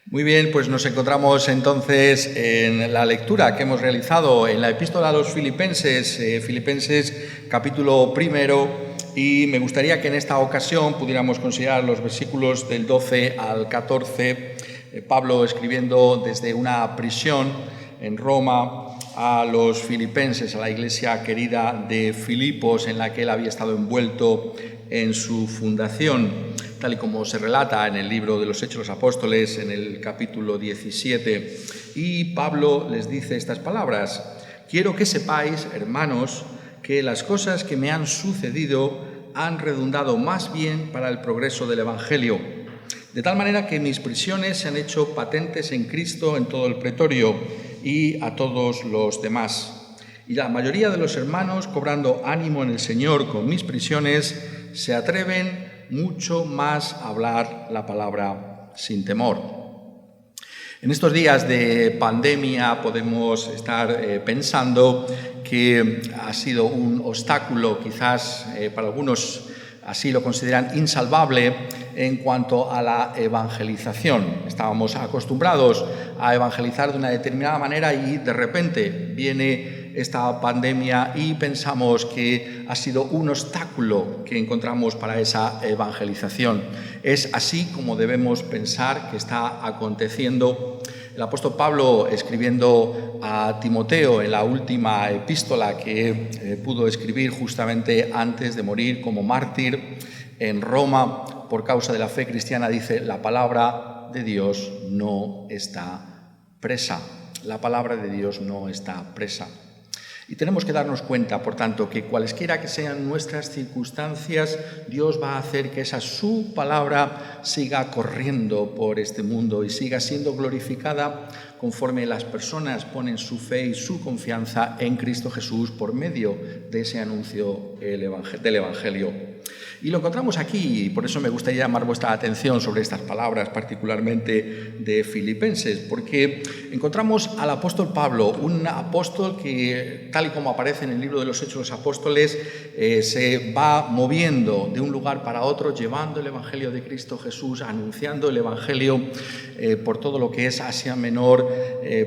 Muy bien, pues nos encontramos entonces en la lectura que hemos realizado en la Epístola a los Filipenses, Filipenses capítulo 1, y me gustaría que en esta ocasión pudiéramos considerar los versículos del 12 al 14, Pablo escribiendo desde una prisión en Roma a los filipenses, a la iglesia querida de Filipos, en la que él había estado envuelto en su fundación, tal y como se relata en el libro de los Hechos de los Apóstoles, en el capítulo 17. Y Pablo les dice estas palabras: «Quiero que sepáis, hermanos, que las cosas que me han sucedido han redundado más bien para el progreso del Evangelio, de tal manera que mis prisiones se han hecho patentes en Cristo en todo el pretorio y a todos los demás. Y la mayoría de los hermanos, cobrando ánimo en el Señor con mis prisiones, se atreven mucho más a hablar la palabra sin temor». En estos días de pandemia podemos estar pensando que ha sido un obstáculo, quizás para algunos así lo consideran, insalvable en cuanto a la evangelización. Estábamos acostumbrados a evangelizar de una determinada manera y de repente viene esta pandemia y pensamos que ha sido un obstáculo que encontramos para esa evangelización. Es así como debemos pensar que está aconteciendo. El apóstol Pablo, escribiendo a Timoteo en la última epístola que pudo escribir justamente antes de morir como mártir en Roma por causa de la fe cristiana, dice: la palabra de Dios no está presa. La palabra de Dios no está presa. Y tenemos que darnos cuenta, por tanto, que cualesquiera que sean nuestras circunstancias, Dios va a hacer que esa su palabra siga corriendo por este mundo y siga siendo glorificada conforme las personas ponen su fe y su confianza en Cristo Jesús por medio de ese anuncio del Evangelio. Y lo encontramos aquí, y por eso me gustaría llamar vuestra atención sobre estas palabras, particularmente de Filipenses, porque encontramos al apóstol Pablo, un apóstol que, tal y como aparece en el libro de los Hechos de los Apóstoles, se va moviendo de un lugar para otro, llevando el Evangelio de Cristo Jesús, anunciando el Evangelio por todo lo que es Asia Menor,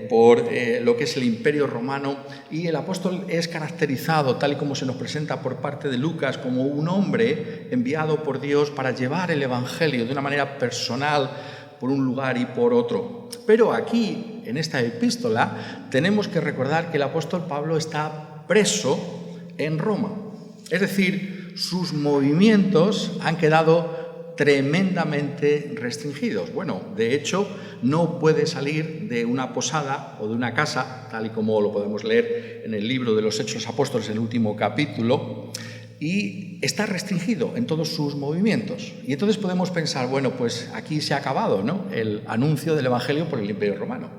por lo que es el Imperio Romano, y el apóstol es caracterizado, tal y como se nos presenta por parte de Lucas, como un hombre enviado por Dios para llevar el Evangelio de una manera personal por un lugar y por otro. Pero aquí, en esta epístola, tenemos que recordar que el apóstol Pablo está preso en Roma. Es decir, sus movimientos han quedado tremendamente restringidos. Bueno, de hecho, no puede salir de una posada o de una casa, tal y como lo podemos leer en el libro de los Hechos de los Apóstoles, en el último capítulo, y está restringido en todos sus movimientos. Y entonces podemos pensar, bueno, pues aquí se ha acabado, ¿no?, el anuncio del Evangelio por el Imperio Romano.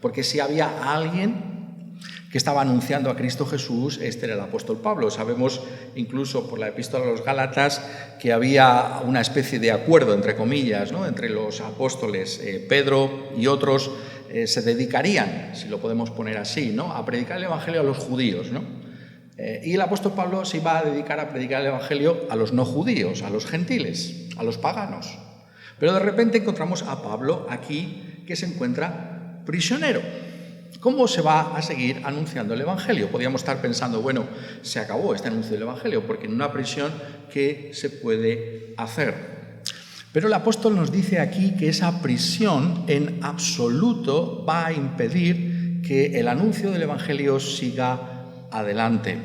Porque si había alguien que estaba anunciando a Cristo Jesús, este era el apóstol Pablo. Sabemos incluso por la epístola a los Gálatas que había una especie de acuerdo, entre comillas, ¿no?, entre los apóstoles. Pedro y otros se dedicarían, si lo podemos poner así, ¿no?, a predicar el Evangelio a los judíos, ¿no? Y el apóstol Pablo se iba a dedicar a predicar el Evangelio a los no judíos, a los gentiles, a los paganos. Pero de repente encontramos a Pablo aquí, que se encuentra prisionero. ¿Cómo se va a seguir anunciando el Evangelio? Podríamos estar pensando, bueno, se acabó este anuncio del Evangelio, porque en una prisión, ¿qué se puede hacer? Pero el apóstol nos dice aquí que esa prisión en absoluto va a impedir que el anuncio del Evangelio siga adelante.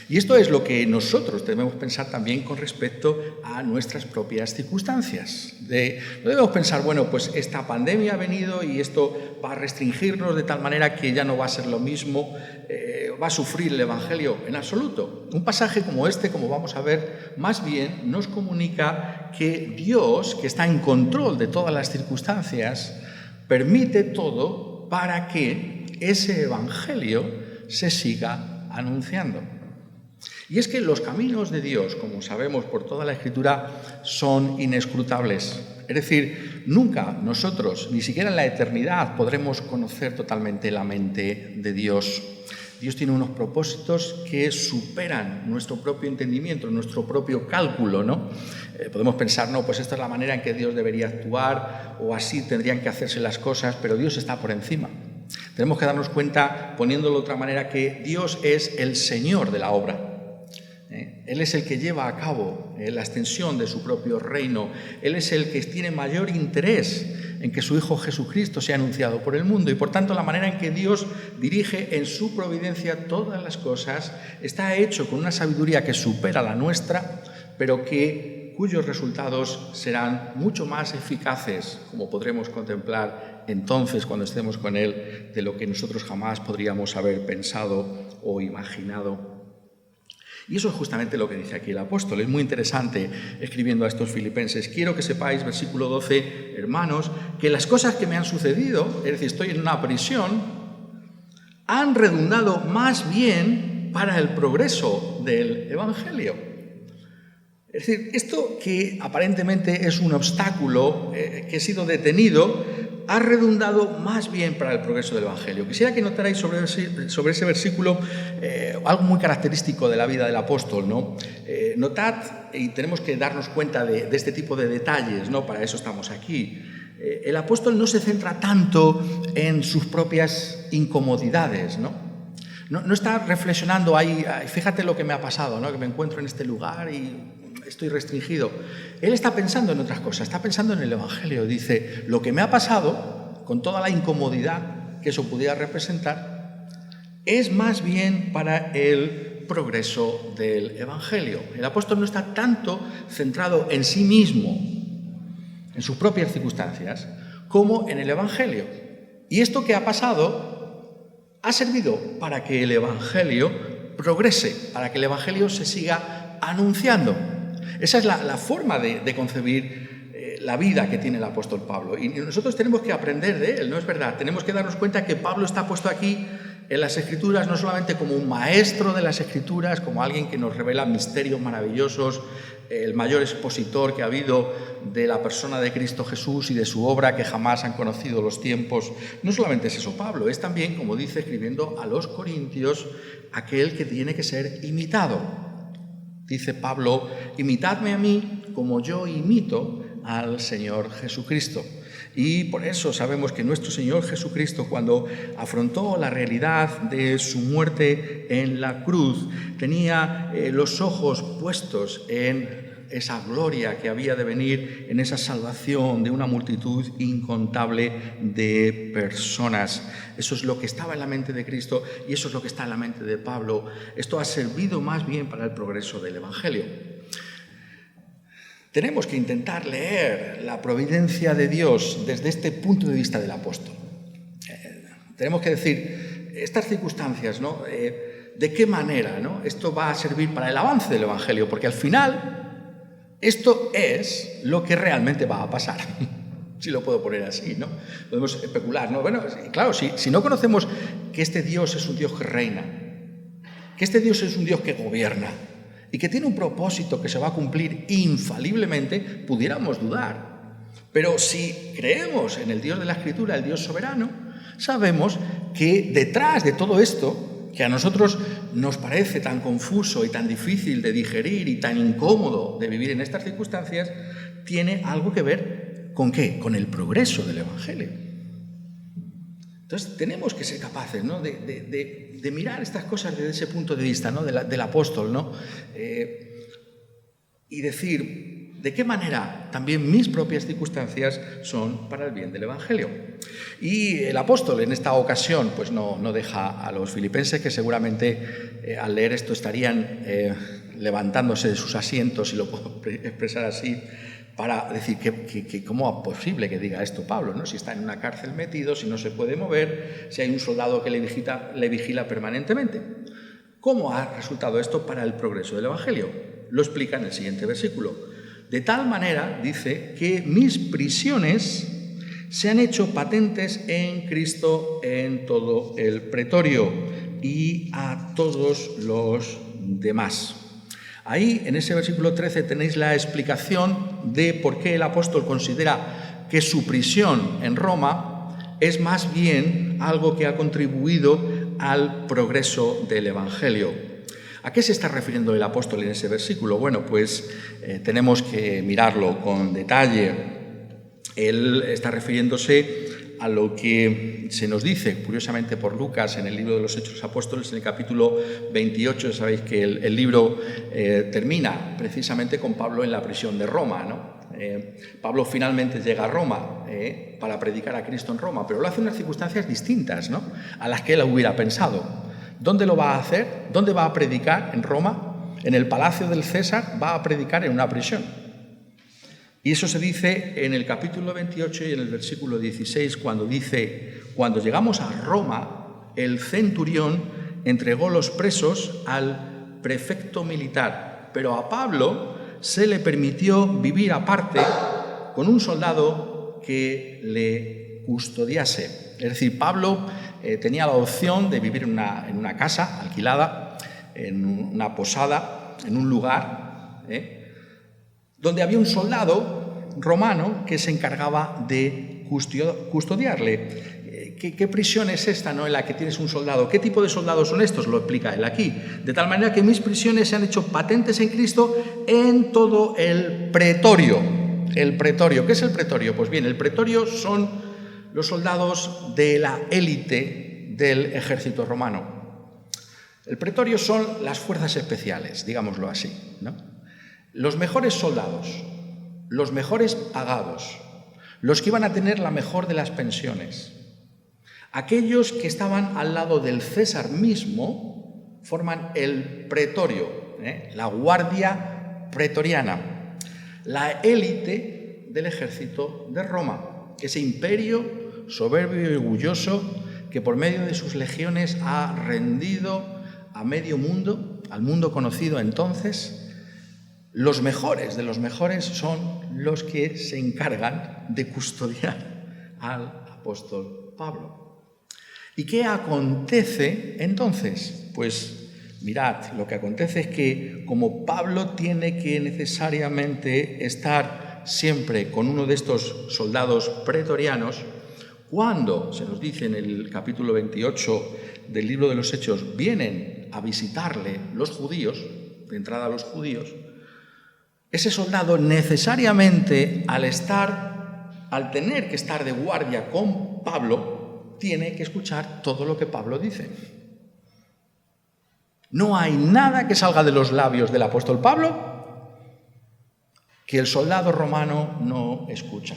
Y esto es lo que nosotros debemos pensar también con respecto a nuestras propias circunstancias. No debemos pensar, bueno, pues esta pandemia ha venido y esto va a restringirnos de tal manera que ya no va a ser lo mismo, va a sufrir el Evangelio, en absoluto. Un pasaje como este, como vamos a ver, más bien nos comunica que Dios, que está en control de todas las circunstancias, permite todo para que ese Evangelio se siga anunciando. Y es que los caminos de Dios, como sabemos por toda la Escritura, son inescrutables. Es decir, nunca nosotros, ni siquiera en la eternidad, podremos conocer totalmente la mente de Dios. Dios tiene unos propósitos que superan nuestro propio entendimiento, nuestro propio cálculo, ¿no? Podemos pensar, no, pues esta es la manera en que Dios debería actuar o así tendrían que hacerse las cosas, pero Dios está por encima. Tenemos que darnos cuenta, poniéndolo de otra manera, que Dios es el Señor de la obra. Él es el que lleva a cabo la extensión de su propio reino. Él es el que tiene mayor interés en que su Hijo Jesucristo sea anunciado por el mundo y, por tanto, la manera en que Dios dirige en su providencia todas las cosas está hecho con una sabiduría que supera la nuestra, pero cuyos resultados serán mucho más eficaces, como podremos contemplar entonces cuando estemos con Él, de lo que nosotros jamás podríamos haber pensado o imaginado. Y eso es justamente lo que dice aquí el apóstol. Es muy interesante escribiendo a estos filipenses. Quiero que sepáis, versículo 12, hermanos, que las cosas que me han sucedido, es decir, estoy en una prisión, han redundado más bien para el progreso del Evangelio. Es decir, esto que aparentemente es un obstáculo, que he sido detenido, ha redundado más bien para el progreso del Evangelio. Quisiera que notarais sobre ese versículo algo muy característico de la vida del apóstol, ¿no? Notad, y tenemos que darnos cuenta de este tipo de detalles, ¿no? Para eso estamos aquí. El apóstol no se centra tanto en sus propias incomodidades, ¿no? No está reflexionando ahí, fíjate lo que me ha pasado, ¿no? Que me encuentro en este lugar y estoy restringido. Él está pensando en otras cosas, está pensando en el Evangelio. Dice, lo que me ha pasado, con toda la incomodidad que eso pudiera representar, es más bien para el progreso del Evangelio. El apóstol no está tanto centrado en sí mismo, en sus propias circunstancias, como en el Evangelio. Y esto que ha pasado ha servido para que el Evangelio progrese, para que el Evangelio se siga anunciando. Esa es la forma de concebir la vida que tiene el apóstol Pablo. Y nosotros tenemos que aprender de él, ¿no es verdad? Tenemos que darnos cuenta que Pablo está puesto aquí en las Escrituras no solamente como un maestro de las Escrituras, como alguien que nos revela misterios maravillosos, el mayor expositor que ha habido de la persona de Cristo Jesús y de su obra que jamás han conocido los tiempos. No solamente es eso Pablo, es también, como dice escribiendo a los Corintios, aquel que tiene que ser imitado. Dice Pablo, imitadme a mí como yo imito al Señor Jesucristo. Y por eso sabemos que nuestro Señor Jesucristo, cuando afrontó la realidad de su muerte en la cruz, tenía los ojos puestos en esa gloria que había de venir, en esa salvación de una multitud incontable de personas. Eso es lo que estaba en la mente de Cristo y eso es lo que está en la mente de Pablo. Esto ha servido más bien para el progreso del Evangelio. Tenemos que intentar leer la providencia de Dios desde este punto de vista del apóstol. Tenemos que decir, estas circunstancias, ¿no? ¿De qué manera, ¿no? Esto va a servir para el avance del Evangelio? Porque al final esto es lo que realmente va a pasar. Si lo puedo poner así, ¿no? Podemos especular, ¿no? Bueno, claro, si no conocemos que este Dios es un Dios que reina, que este Dios es un Dios que gobierna y que tiene un propósito que se va a cumplir infaliblemente, pudiéramos dudar. Pero si creemos en el Dios de la Escritura, el Dios soberano, sabemos que detrás de todo esto, que a nosotros nos parece tan confuso y tan difícil de digerir y tan incómodo de vivir en estas circunstancias, tiene algo que ver ¿con qué? Con el progreso del Evangelio. Entonces tenemos que ser capaces, ¿no? de mirar estas cosas desde ese punto de vista, ¿no? del apóstol, ¿no? Y decir de qué manera también mis propias circunstancias son para el bien del Evangelio. Y el apóstol en esta ocasión pues no deja a los filipenses, que seguramente al leer esto estarían levantándose de sus asientos, si lo puedo expresar así, para decir que cómo es posible que diga esto Pablo, ¿no? Si está en una cárcel metido, si no se puede mover, si hay un soldado que le vigila permanentemente. ¿Cómo ha resultado esto para el progreso del Evangelio? Lo explica en el siguiente versículo. De tal manera, dice, que mis prisiones se han hecho patentes en Cristo en todo el pretorio y a todos los demás. Ahí, en ese versículo 13, tenéis la explicación de por qué el apóstol considera que su prisión en Roma es más bien algo que ha contribuido al progreso del Evangelio. ¿A qué se está refiriendo el apóstol en ese versículo? Bueno, pues tenemos que mirarlo con detalle. Él está refiriéndose a lo que se nos dice, curiosamente, por Lucas en el libro de los Hechos de los Apóstoles, en el capítulo 28. Sabéis que el libro termina precisamente con Pablo en la prisión de Roma, ¿no? Pablo finalmente llega a Roma para predicar a Cristo en Roma, pero lo hace en unas circunstancias distintas, ¿no?, a las que él hubiera pensado. ¿Dónde lo va a hacer? ¿Dónde va a predicar? ¿En Roma? ¿En el palacio del César? Va a predicar en una prisión. Y eso se dice en el capítulo 28 y en el versículo 16, cuando dice: cuando llegamos a Roma, el centurión entregó los presos al prefecto militar, pero a Pablo se le permitió vivir aparte con un soldado que le custodiase. Es decir, Pablo tenía la opción de vivir en una casa alquilada, en una posada, en un lugar, donde había un soldado romano que se encargaba de custodiarle. ¿Qué prisión es esta, no?, en la que tienes un soldado? ¿Qué tipo de soldados son estos? Lo explica él aquí. De tal manera que mis prisiones se han hecho patentes en Cristo en todo el pretorio. El pretorio. ¿Qué es el pretorio? Pues bien, el pretorio son los soldados de la élite del ejército romano. El pretorio son las fuerzas especiales, digámoslo así, ¿no? Los mejores soldados, los mejores pagados, los que iban a tener la mejor de las pensiones. Aquellos que estaban al lado del César mismo forman el pretorio, la guardia pretoriana, la élite del ejército de Roma, ese imperio soberbio y orgulloso que por medio de sus legiones ha rendido a medio mundo, al mundo conocido entonces. Los mejores de los mejores son los que se encargan de custodiar al apóstol Pablo. ¿Y qué acontece entonces? Pues mirad, lo que acontece es que como Pablo tiene que necesariamente estar siempre con uno de estos soldados pretorianos, cuando, se nos dice en el capítulo 28 del libro de los Hechos, vienen a visitarle los judíos, de entrada los judíos, ese soldado necesariamente al tener que estar de guardia con Pablo, tiene que escuchar todo lo que Pablo dice. No hay nada que salga de los labios del apóstol Pablo que el soldado romano no escucha.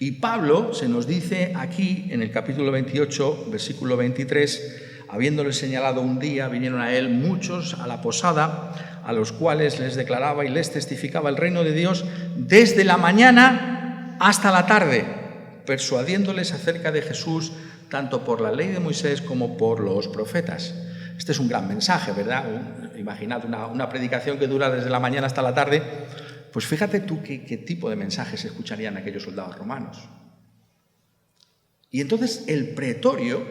Y Pablo se nos dice aquí en el capítulo 28, versículo 23, habiéndole señalado un día, vinieron a él muchos a la posada, a los cuales les declaraba y les testificaba el reino de Dios desde la mañana hasta la tarde, persuadiéndoles acerca de Jesús, tanto por la ley de Moisés como por los profetas. Este es un gran mensaje, ¿verdad? Imaginad una predicación que dura desde la mañana hasta la tarde. Pues fíjate tú qué tipo de mensajes escucharían aquellos soldados romanos. Y entonces el pretorio,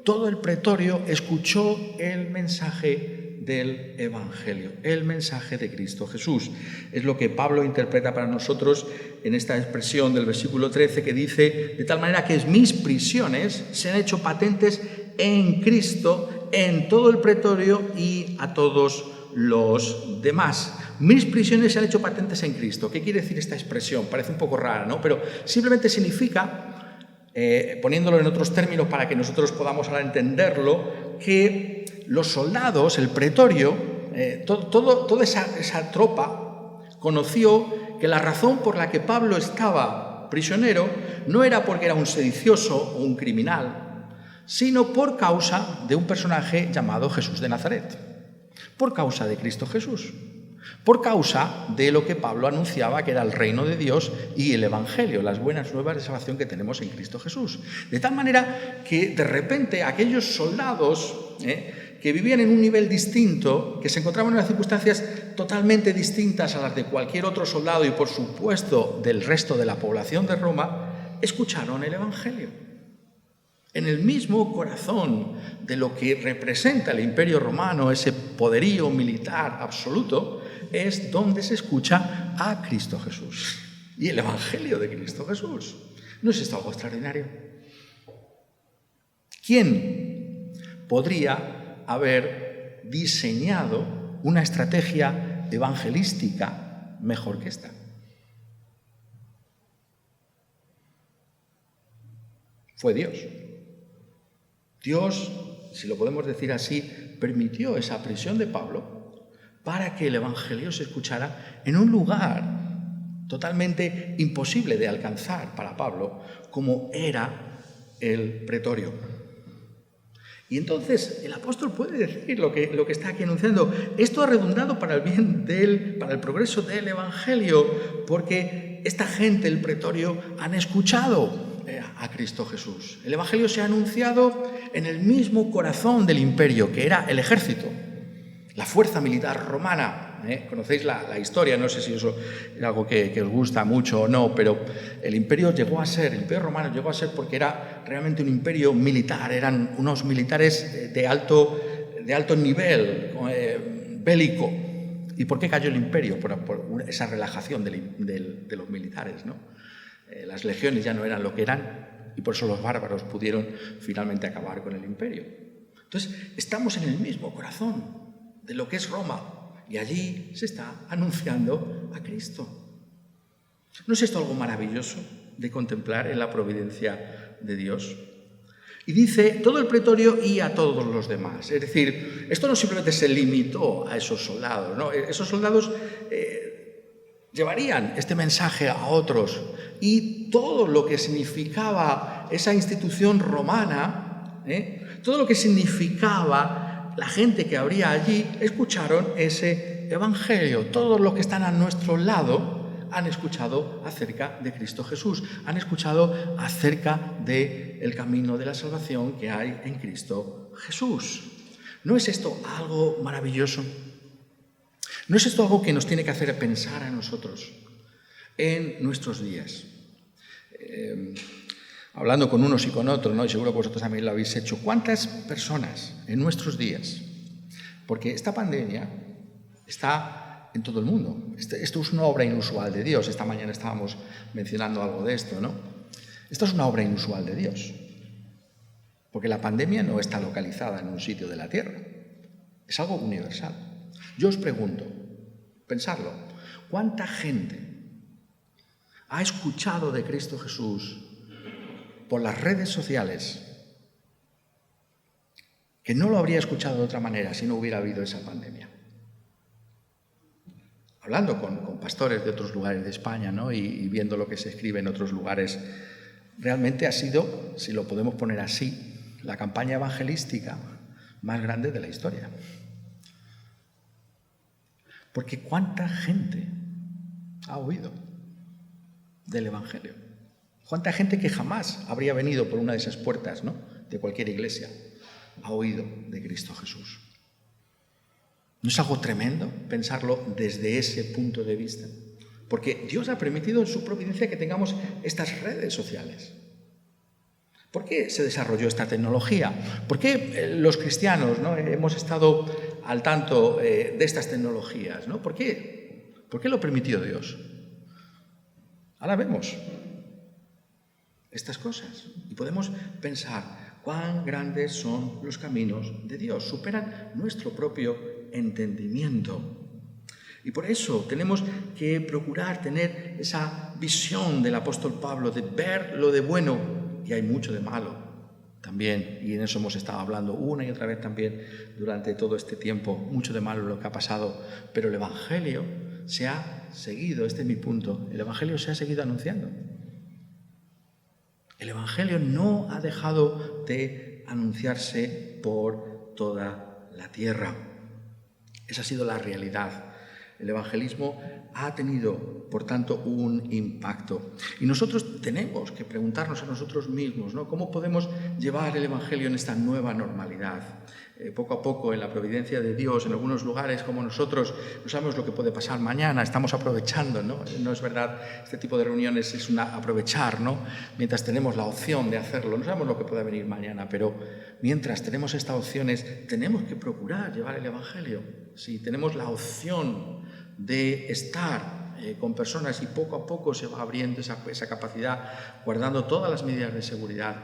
todo el pretorio, escuchó el mensaje del Evangelio, el mensaje de Cristo Jesús. Es lo que Pablo interpreta para nosotros en esta expresión del versículo 13 que dice: de tal manera que mis prisiones se han hecho patentes en Cristo, en todo el pretorio y a todos los demás. Mis prisiones se han hecho patentes en Cristo. ¿Qué quiere decir esta expresión? Parece un poco rara, ¿no? Pero simplemente significa, poniéndolo en otros términos para que nosotros podamos ahora entenderlo, que los soldados, el pretorio, toda esa tropa conoció que la razón por la que Pablo estaba prisionero no era porque era un sedicioso o un criminal, sino por causa de un personaje llamado Jesús de Nazaret, por causa de Cristo Jesús, por causa de lo que Pablo anunciaba, que era el reino de Dios y el Evangelio, las buenas nuevas de salvación que tenemos en Cristo Jesús. De tal manera que de repente aquellos soldados que vivían en un nivel distinto, que se encontraban en unas circunstancias totalmente distintas a las de cualquier otro soldado y por supuesto del resto de la población de Roma, escucharon el Evangelio. En el mismo corazón de lo que representa el Imperio Romano, ese poderío militar absoluto, es donde se escucha a Cristo Jesús y el Evangelio de Cristo Jesús. ¿No es esto algo extraordinario? ¿Quién podría haber diseñado una estrategia evangelística mejor que esta. Fue Dios. Dios, si lo podemos decir así, permitió esa prisión de Pablo para que el Evangelio se escuchara en un lugar totalmente imposible de alcanzar para Pablo, como era el pretorio. Y entonces el apóstol puede decir lo que está aquí anunciando. Esto ha redundado para el bien para el progreso del Evangelio, porque esta gente, el pretorio, han escuchado a Cristo Jesús. El Evangelio se ha anunciado en el mismo corazón del imperio, que era el ejército, la fuerza militar romana. Conocéis la historia, no sé si eso es algo que os gusta mucho o no, pero el imperio romano llegó a ser porque era realmente un imperio militar, eran unos militares de alto nivel bélico. ¿Y por qué cayó el imperio? Por esa relajación de los militares, ¿no? Las legiones ya no eran lo que eran y por eso los bárbaros pudieron finalmente acabar con el imperio. Entonces, estamos en el mismo corazón de lo que es Roma. Y allí se está anunciando a Cristo. ¿No es esto algo maravilloso de contemplar en la providencia de Dios? Y dice todo el pretorio y a todos los demás. Es decir, esto no simplemente se limitó a esos soldados, ¿no? Esos soldados llevarían este mensaje a otros. Y todo lo que significaba esa institución romana, todo lo que significaba la gente que habría allí, escucharon ese evangelio. Todos los que están a nuestro lado han escuchado acerca de Cristo Jesús, han escuchado acerca del camino de la salvación que hay en Cristo Jesús. ¿No es esto algo maravilloso? ¿No es esto algo que nos tiene que hacer pensar a nosotros en nuestros días? Hablando con unos y con otros, ¿no? Y seguro que vosotros también lo habéis hecho. ¿Cuántas personas en nuestros días? Porque esta pandemia está en todo el mundo. Esto es una obra inusual de Dios. Esta mañana estábamos mencionando algo de esto, ¿no? Esto es una obra inusual de Dios. Porque la pandemia no está localizada en un sitio de la Tierra. Es algo universal. Yo os pregunto, pensadlo, ¿cuánta gente ha escuchado de Cristo Jesús por las redes sociales, que no lo habría escuchado de otra manera si no hubiera habido esa pandemia? Hablando con pastores de otros lugares de España, ¿no? y viendo lo que se escribe en otros lugares, realmente ha sido, si lo podemos poner así, la campaña evangelística más grande de la historia. Porque ¿cuánta gente ha oído del Evangelio? ¿Cuánta gente que jamás habría venido por una de esas puertas, ¿no? de cualquier iglesia ha oído de Cristo Jesús? ¿No es algo tremendo pensarlo desde ese punto de vista? Porque Dios ha permitido en su providencia que tengamos estas redes sociales. ¿Por qué se desarrolló esta tecnología? ¿Por qué los cristianos, ¿no? hemos estado al tanto de estas tecnologías, ¿no? ¿Por qué lo permitió Dios? Ahora vemos estas cosas y podemos pensar cuán grandes son los caminos de Dios, superan nuestro propio entendimiento. Y por eso tenemos que procurar tener esa visión del apóstol Pablo de ver lo de bueno, y hay mucho de malo también, y en eso hemos estado hablando una y otra vez también durante todo este tiempo, mucho de malo lo que ha pasado, pero el Evangelio se ha seguido, este es mi punto, el Evangelio se ha seguido anunciando. El Evangelio no ha dejado de anunciarse por toda la tierra. Esa ha sido la realidad. El evangelismo ha tenido, por tanto, un impacto. Y nosotros tenemos que preguntarnos a nosotros mismos, ¿no? ¿Cómo podemos llevar el evangelio en esta nueva normalidad? Poco a poco, en la providencia de Dios, en algunos lugares como nosotros, no sabemos lo que puede pasar mañana, estamos aprovechando, ¿no? No es verdad, este tipo de reuniones es aprovechar, ¿no? Mientras tenemos la opción de hacerlo, no sabemos lo que pueda venir mañana, pero mientras tenemos estas opciones, tenemos que procurar llevar el evangelio. Si tenemos la opción de estar con personas y poco a poco se va abriendo esa capacidad, guardando todas las medidas de seguridad.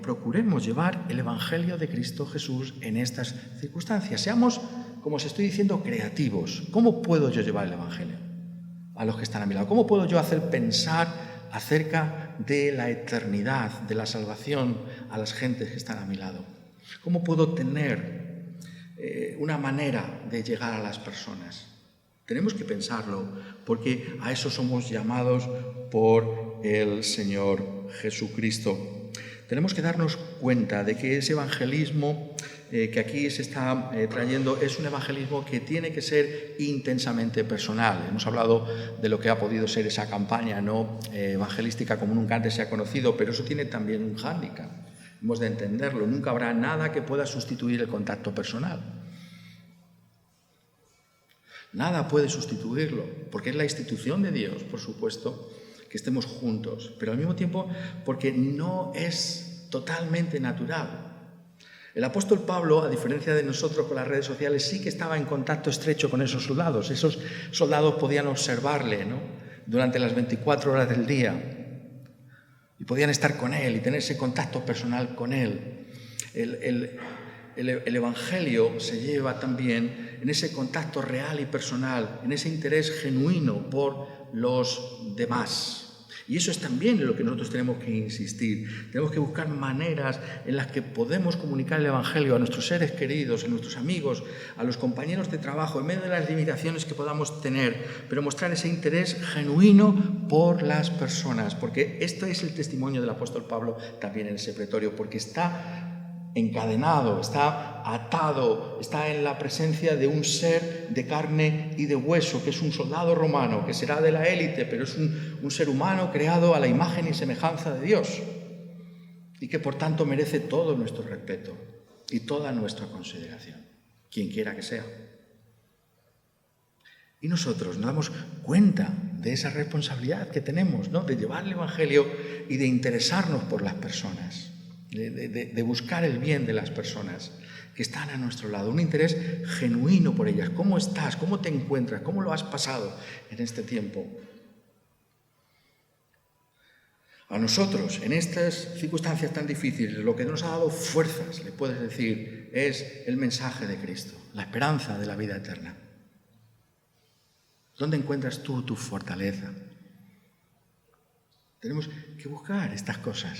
Procuremos llevar el Evangelio de Cristo Jesús en estas circunstancias. Seamos, como os estoy diciendo, creativos. ¿Cómo puedo yo llevar el Evangelio a los que están a mi lado? ¿Cómo puedo yo hacer pensar acerca de la eternidad, de la salvación a las gentes que están a mi lado? ¿Cómo puedo tener una manera de llegar a las personas? Tenemos que pensarlo, porque a eso somos llamados por el Señor Jesucristo. Tenemos que darnos cuenta de que ese evangelismo que aquí se está trayendo es un evangelismo que tiene que ser intensamente personal. Hemos hablado de lo que ha podido ser esa campaña, ¿no?, evangelística como nunca antes se ha conocido, pero eso tiene también un hándicap. Hemos de entenderlo. Nunca habrá nada que pueda sustituir el contacto personal. Nada puede sustituirlo, porque es la institución de Dios, por supuesto, que estemos juntos, pero al mismo tiempo porque no es totalmente natural. El apóstol Pablo, a diferencia de nosotros con las redes sociales, sí que estaba en contacto estrecho con esos soldados. Esos soldados podían observarle, ¿no?, durante las 24 horas del día y podían estar con él y tener ese contacto personal con él. El Evangelio se lleva también en ese contacto real y personal, en ese interés genuino por los demás. Y eso es también en lo que nosotros tenemos que insistir. Tenemos que buscar maneras en las que podemos comunicar el Evangelio a nuestros seres queridos, a nuestros amigos, a los compañeros de trabajo, en medio de las limitaciones que podamos tener, pero mostrar ese interés genuino por las personas, porque esto es el testimonio del apóstol Pablo también en ese pretorio, porque está encadenado, está atado, está en la presencia de un ser de carne y de hueso, que es un soldado romano, que será de la élite, pero es un ser humano creado a la imagen y semejanza de Dios, y que por tanto merece todo nuestro respeto y toda nuestra consideración, quien quiera que sea. Y nosotros nos damos cuenta de esa responsabilidad que tenemos, ¿no?, de llevar el Evangelio y de interesarnos por las personas. De buscar el bien de las personas que están a nuestro lado, un interés genuino por ellas. ¿Cómo estás? ¿Cómo te encuentras? ¿Cómo lo has pasado en este tiempo? A nosotros, en estas circunstancias tan difíciles, lo que nos ha dado fuerzas, le puedes decir, es el mensaje de Cristo, la esperanza de la vida eterna. ¿Dónde encuentras tú tu fortaleza? Tenemos que buscar estas cosas.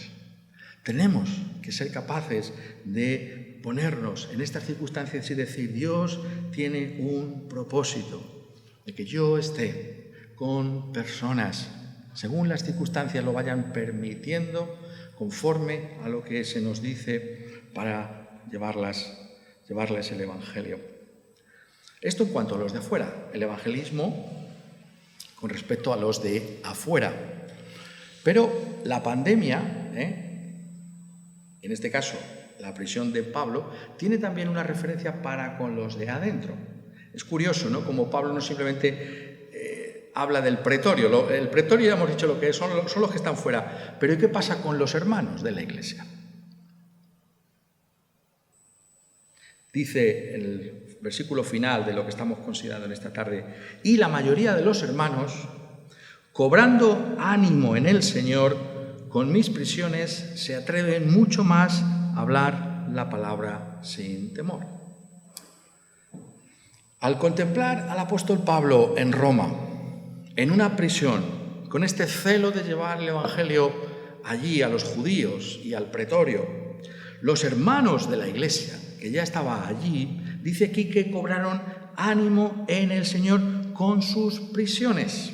Tenemos que ser capaces de ponernos en estas circunstancias y decir, Dios tiene un propósito, de que yo esté con personas, según las circunstancias lo vayan permitiendo, conforme a lo que se nos dice para llevarles el Evangelio. Esto en cuanto a los de afuera, el evangelismo con respecto a los de afuera. Pero la pandemia, en este caso la prisión de Pablo, tiene también una referencia para con los de adentro. Es curioso, ¿no?, como Pablo no simplemente habla del pretorio. El pretorio ya hemos dicho lo que es, son los que están fuera. Pero ¿y qué pasa con los hermanos de la iglesia? Dice el versículo final de lo que estamos considerando en esta tarde, y la mayoría de los hermanos, cobrando ánimo en el Señor, con mis prisiones se atreven mucho más a hablar la palabra sin temor. Al contemplar al apóstol Pablo en Roma, en una prisión, con este celo de llevar el Evangelio allí a los judíos y al pretorio, los hermanos de la iglesia, que ya estaba allí, dice aquí que cobraron ánimo en el Señor con sus prisiones.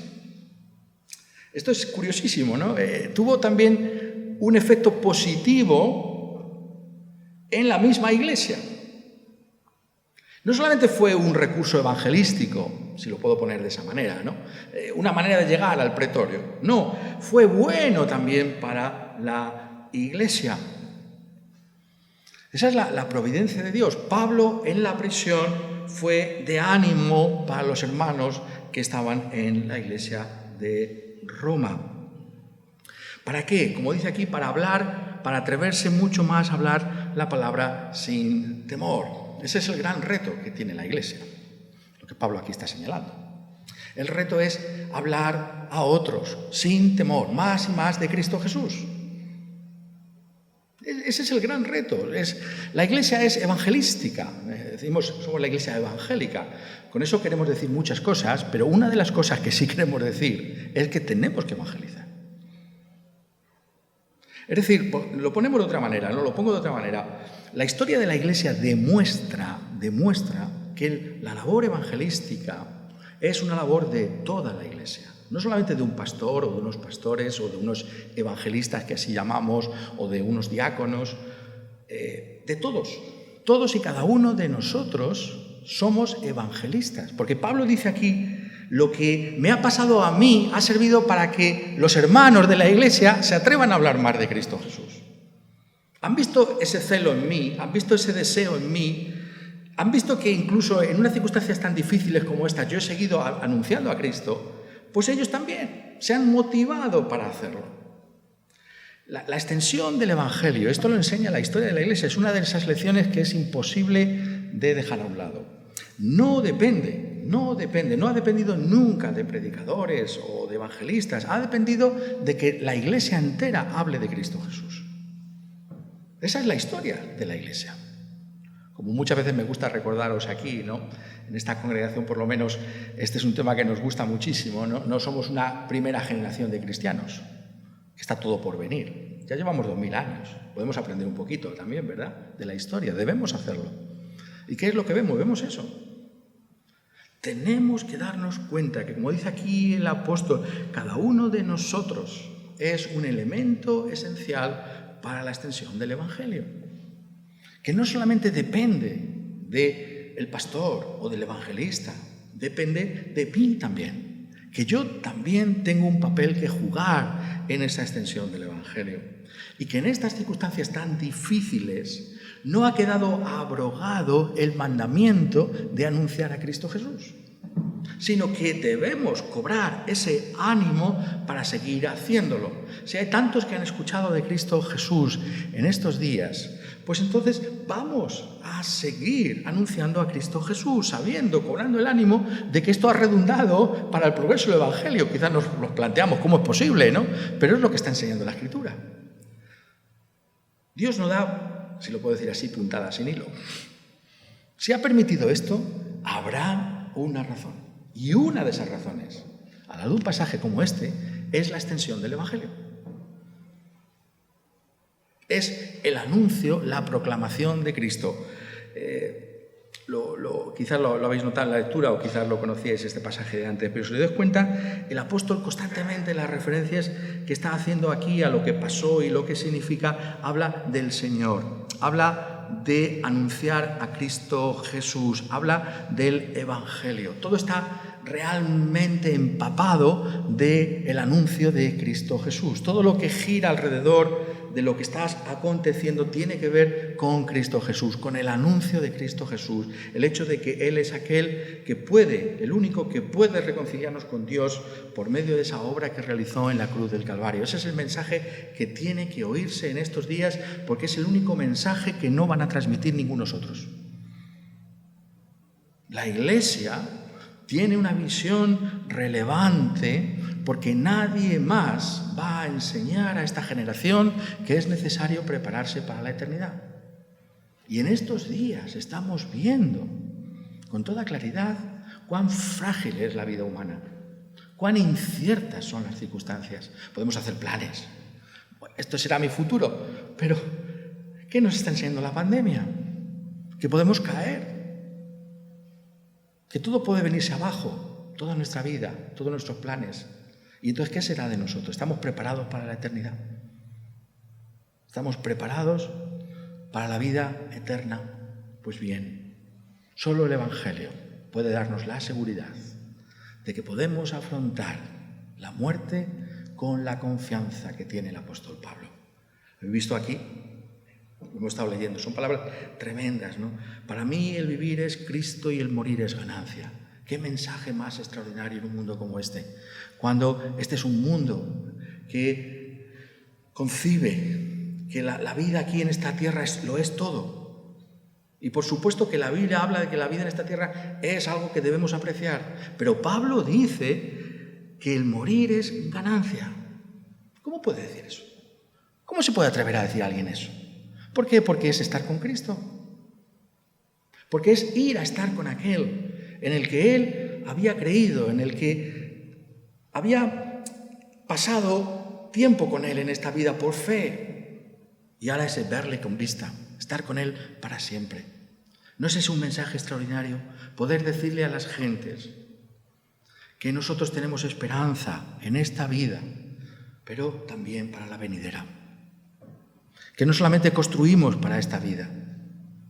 Esto es curiosísimo, ¿no? Tuvo también un efecto positivo en la misma iglesia. No solamente fue un recurso evangelístico, si lo puedo poner de esa manera, ¿no?, una manera de llegar al pretorio. No, fue bueno también para la iglesia. Esa es la providencia de Dios. Pablo en la prisión fue de ánimo para los hermanos que estaban en la iglesia de Roma. ¿Para qué? Como dice aquí, para hablar, para atreverse mucho más a hablar la palabra sin temor. Ese es el gran reto que tiene la iglesia, lo que Pablo aquí está señalando. El reto es hablar a otros sin temor, más y más de Cristo Jesús. Ese es el gran reto. La Iglesia es evangelística. Decimos, somos la Iglesia evangélica. Con eso queremos decir muchas cosas, pero una de las cosas que sí queremos decir es que tenemos que evangelizar. Es decir, lo ponemos de otra manera, ¿no? Lo pongo de otra manera. La historia de la Iglesia demuestra que la labor evangelística es una labor de toda la Iglesia. No solamente de un pastor o de unos pastores o de unos evangelistas que así llamamos o de unos diáconos, de todos. Todos y cada uno de nosotros somos evangelistas. Porque Pablo dice aquí, lo que me ha pasado a mí ha servido para que los hermanos de la Iglesia se atrevan a hablar más de Cristo Jesús. Han visto ese celo en mí, han visto ese deseo en mí, han visto que incluso en unas circunstancias tan difíciles como esta yo he seguido anunciando a Cristo, pues ellos también se han motivado para hacerlo. La extensión del Evangelio, esto lo enseña la historia de la Iglesia, es una de esas lecciones que es imposible de dejar a un lado. No ha dependido nunca de predicadores o de evangelistas, ha dependido de que la Iglesia entera hable de Cristo Jesús. Esa es la historia de la Iglesia. Como muchas veces me gusta recordaros aquí, ¿no? En esta congregación, por lo menos, este es un tema que nos gusta muchísimo, ¿no? No somos una primera generación de cristianos, que está todo por venir. Ya llevamos 2000 años. Podemos aprender un poquito también, ¿verdad?, de la historia. Debemos hacerlo. ¿Y qué es lo que vemos? Vemos eso. Tenemos que darnos cuenta que, como dice aquí el apóstol, cada uno de nosotros es un elemento esencial para la extensión del Evangelio. Que no solamente depende del pastor o del evangelista, depende de mí también. Que yo también tengo un papel que jugar en esa extensión del Evangelio. Y que en estas circunstancias tan difíciles no ha quedado abrogado el mandamiento de anunciar a Cristo Jesús, sino que debemos cobrar ese ánimo para seguir haciéndolo. Si hay tantos que han escuchado de Cristo Jesús en estos días, pues entonces vamos a seguir anunciando a Cristo Jesús, sabiendo, cobrando el ánimo de que esto ha redundado para el progreso del Evangelio. Quizás nos planteamos cómo es posible, ¿no? Pero es lo que está enseñando la Escritura. Dios no da, si lo puedo decir así, puntadas sin hilo. Si ha permitido esto, habrá una razón. Y una de esas razones, a la luz de un pasaje como este, es la extensión del Evangelio. Es el anuncio, la proclamación de Cristo. Quizás lo habéis notado en la lectura o quizás lo conocíais este pasaje de antes, pero si os dais cuenta, el apóstol constantemente en las referencias que está haciendo aquí a lo que pasó y lo que significa, habla del Señor, habla de anunciar a Cristo Jesús, habla del Evangelio. Todo está realmente empapado del anuncio de Cristo Jesús. Todo lo que gira alrededor de lo que está aconteciendo tiene que ver con Cristo Jesús, con el anuncio de Cristo Jesús, el hecho de que Él es aquel que puede, el único que puede reconciliarnos con Dios por medio de esa obra que realizó en la cruz del Calvario. Ese es el mensaje que tiene que oírse en estos días, porque es el único mensaje que no van a transmitir ningunos otros. La Iglesia tiene una visión relevante porque nadie más va a enseñar a esta generación que es necesario prepararse para la eternidad. Y en estos días estamos viendo con toda claridad cuán frágil es la vida humana, cuán inciertas son las circunstancias. Podemos hacer planes. Esto será mi futuro, pero ¿qué nos está enseñando la pandemia? Que podemos caer, que todo puede venirse abajo, toda nuestra vida, todos nuestros planes. ¿Y entonces qué será de nosotros? ¿Estamos preparados para la eternidad? ¿Estamos preparados para la vida eterna? Pues bien, solo el Evangelio puede darnos la seguridad de que podemos afrontar la muerte con la confianza que tiene el apóstol Pablo. Lo he visto aquí, lo hemos estado leyendo, son palabras tremendas, ¿no? Para mí el vivir es Cristo y el morir es ganancia. ¿Qué mensaje más extraordinario en un mundo como este? Cuando este es un mundo que concibe que la vida aquí en esta tierra lo es todo. Y por supuesto que la Biblia habla de que la vida en esta tierra es algo que debemos apreciar. Pero Pablo dice que el morir es ganancia. ¿Cómo puede decir eso? ¿Cómo se puede atrever a decir a alguien eso? ¿Por qué? Porque es estar con Cristo. Porque es ir a estar con aquel en el que él había creído, en el que había pasado tiempo con él en esta vida por fe. Y ahora es verle con vista, estar con él para siempre. ¿No es ese un mensaje extraordinario? Poder decirle a las gentes que nosotros tenemos esperanza en esta vida, pero también para la venidera. Que no solamente construimos para esta vida,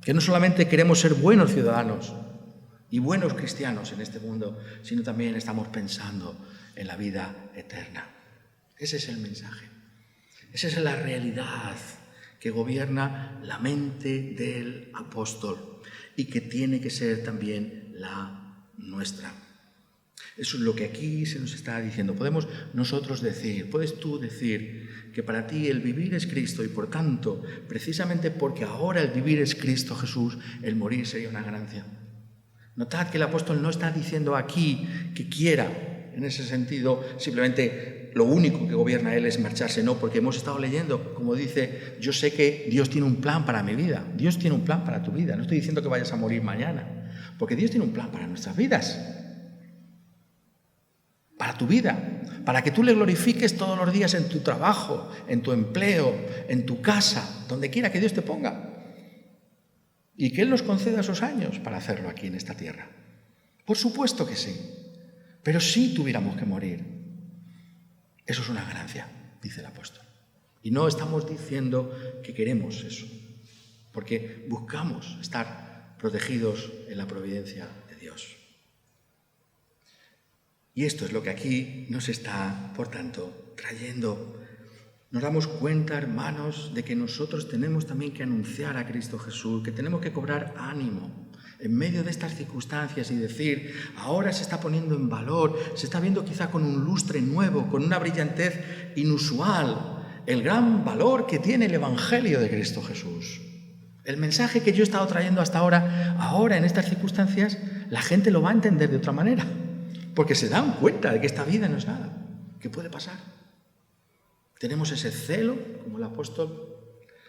que no solamente queremos ser buenos ciudadanos y buenos cristianos en este mundo, sino también estamos pensando en la vida eterna. Ese es el mensaje. Esa es la realidad que gobierna la mente del apóstol y que tiene que ser también la nuestra. Eso es lo que aquí se nos está diciendo. Podemos nosotros decir, puedes tú decir que para ti el vivir es Cristo y por tanto, precisamente porque ahora el vivir es Cristo Jesús, el morir sería una ganancia. Notad que el apóstol no está diciendo aquí que quiera, en ese sentido, simplemente lo único que gobierna él es marcharse, no, porque hemos estado leyendo, como dice, yo sé que Dios tiene un plan para mi vida, Dios tiene un plan para tu vida, no estoy diciendo que vayas a morir mañana, porque Dios tiene un plan para nuestras vidas. Para tu vida, para que tú le glorifiques todos los días en tu trabajo, en tu empleo, en tu casa, donde quiera que Dios te ponga. Y que Él nos conceda esos años para hacerlo aquí en esta tierra. Por supuesto que sí, pero si tuviéramos que morir, eso es una ganancia, dice el apóstol. Y no estamos diciendo que queremos eso, porque buscamos estar protegidos en la providencia de Dios. Y esto es lo que aquí nos está, por tanto, trayendo. Nos damos cuenta, hermanos, de que nosotros tenemos también que anunciar a Cristo Jesús, que tenemos que cobrar ánimo en medio de estas circunstancias y decir, ahora se está poniendo en valor, se está viendo quizá con un lustre nuevo, con una brillantez inusual, el gran valor que tiene el Evangelio de Cristo Jesús. El mensaje que yo he estado trayendo hasta ahora en estas circunstancias, la gente lo va a entender de otra manera. Porque se dan cuenta de que esta vida no es nada, que puede pasar. Tenemos ese celo, como el apóstol.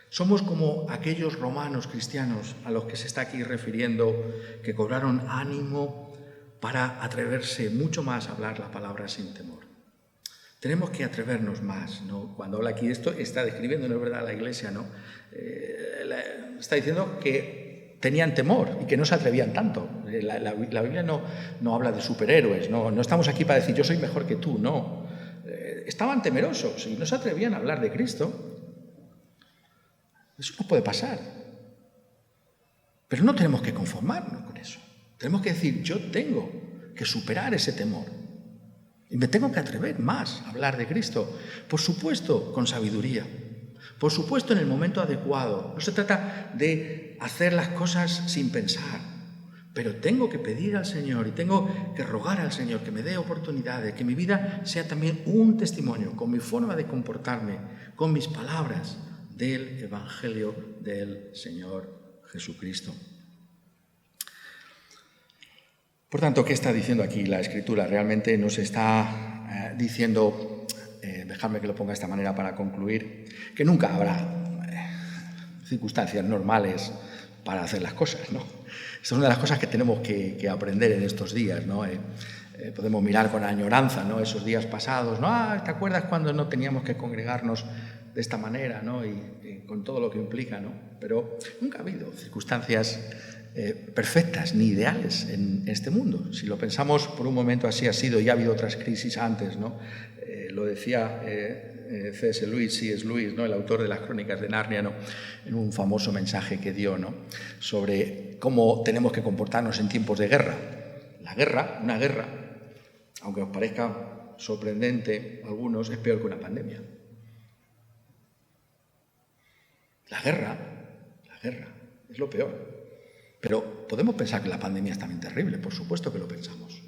Somos como aquellos romanos cristianos a los que se está aquí refiriendo, que cobraron ánimo para atreverse mucho más a hablar la palabra sin temor. Tenemos que atrevernos más, ¿no? Cuando habla aquí de esto, está describiendo, no es verdad, la iglesia, ¿no? Está diciendo que tenían temor y que no se atrevían tanto. La Biblia no habla de superhéroes, no estamos aquí para decir yo soy mejor que tú, no. Estaban temerosos y no se atrevían a hablar de Cristo. Eso no puede pasar. Pero no tenemos que conformarnos con eso. Tenemos que decir yo tengo que superar ese temor y me tengo que atrever más a hablar de Cristo. Por supuesto, con sabiduría. Por supuesto, en el momento adecuado. No se trata de hacer las cosas sin pensar, pero tengo que pedir al Señor y tengo que rogar al Señor que me dé oportunidades, que mi vida sea también un testimonio, con mi forma de comportarme, con mis palabras del Evangelio del Señor Jesucristo. Por tanto, ¿qué está diciendo aquí la Escritura? Realmente nos está diciendo... dejadme que lo ponga de esta manera para concluir, que nunca habrá circunstancias normales para hacer las cosas, ¿no? Esta es una de las cosas que tenemos que aprender en estos días, ¿no? Podemos mirar con añoranza, ¿no? Esos días pasados, ¿no? ¿Te acuerdas cuando no teníamos que congregarnos de esta manera, ¿no? Y con todo lo que implica, ¿no? Pero nunca ha habido circunstancias perfectas ni ideales en este mundo. Si lo pensamos por un momento, así ha sido, y ha habido otras crisis antes, ¿no? Lo decía C.S. Lewis, ¿no? El autor de las Crónicas de Narnia, ¿no? En un famoso mensaje que dio, ¿no? Sobre cómo tenemos que comportarnos en tiempos de guerra. Una guerra, aunque os parezca sorprendente a algunos, es peor que una pandemia. La guerra es lo peor. Pero podemos pensar que la pandemia es también terrible, por supuesto que lo pensamos.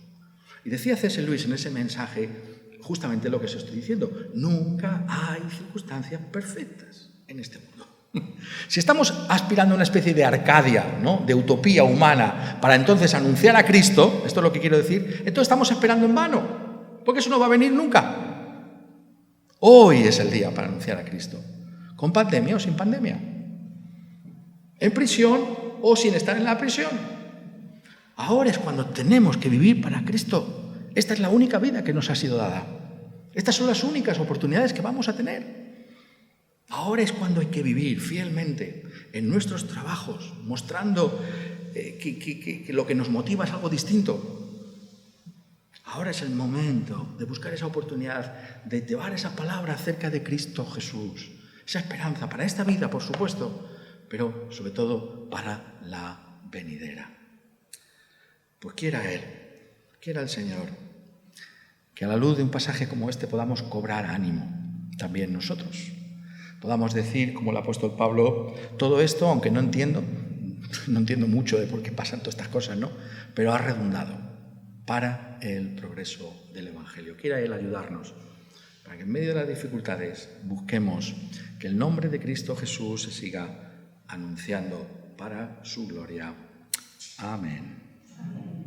Y decía C.S. Lewis en ese mensaje justamente lo que os estoy diciendo. Nunca hay circunstancias perfectas en este mundo. Si estamos aspirando a una especie de Arcadia, ¿no?, de utopía humana, para entonces anunciar a Cristo, esto es lo que quiero decir, entonces estamos esperando en vano, porque eso no va a venir nunca. Hoy es el día para anunciar a Cristo, con pandemia o sin pandemia, en prisión o sin estar en la prisión. Ahora es cuando tenemos que vivir para Cristo. Esta es la única vida que nos ha sido dada. Estas son las únicas oportunidades que vamos a tener. Ahora es cuando hay que vivir fielmente en nuestros trabajos, mostrando que lo que nos motiva es algo distinto. Ahora es el momento de buscar esa oportunidad, de llevar esa palabra acerca de Cristo Jesús, esa esperanza para esta vida, por supuesto, pero sobre todo para la venidera. Pues quiera Él, quiera el Señor, que a la luz de un pasaje como este podamos cobrar ánimo, también nosotros. Podamos decir, como el apóstol Pablo, todo esto, aunque no entiendo mucho de por qué pasan todas estas cosas, ¿no?, pero ha redundado para el progreso del Evangelio. Quiera Él ayudarnos para que en medio de las dificultades busquemos que el nombre de Cristo Jesús se siga anunciando para su gloria. Amén.